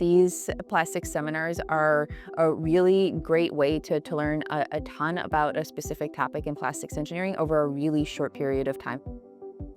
These plastic seminars are a really great way to learn a ton about a specific topic in plastics engineering over a really short period of time.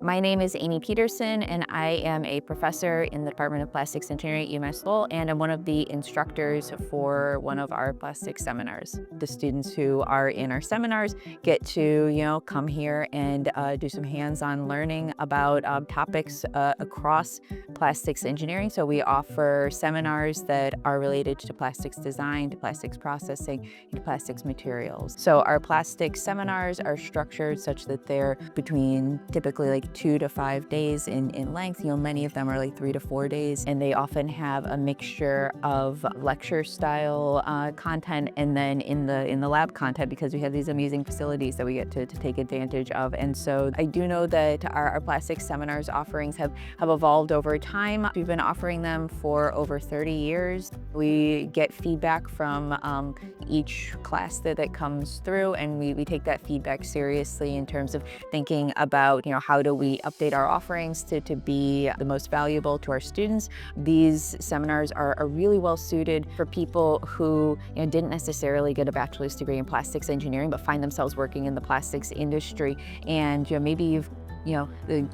My name is Amy Peterson, and I am a professor in the Department of Plastics Engineering at UMass Lowell, and I'm one of the instructors for one of our plastics seminars. The students who are in our seminars get to, come here and do some hands-on learning about topics across plastics engineering. So we offer seminars that are related to plastics design, to plastics processing, and to plastics materials. So our plastics seminars are structured such that they're between typically like 2 to 5 days in length. Many of them are like 3 to 4 days, and they often have a mixture of lecture style content and then in the lab content, because we have these amazing facilities that we get to take advantage of. And so I do know that our plastics seminars offerings have evolved over time. We've been offering them for over 30 years. We get feedback from each class that comes through, and we take that feedback seriously in terms of thinking about, how do we update our offerings to be the most valuable to our students. These seminars are really well suited for people who didn't necessarily get a bachelor's degree in plastics engineering but find themselves working in the plastics industry. And maybe you've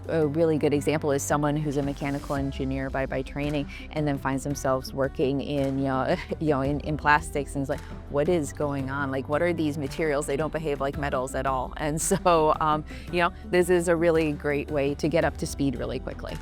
a really good example is someone who's a mechanical engineer by training and then finds themselves working in in plastics, and is like, what is going on? Like, what are these materials? They don't behave like metals at all. And so this is a really great way to get up to speed really quickly.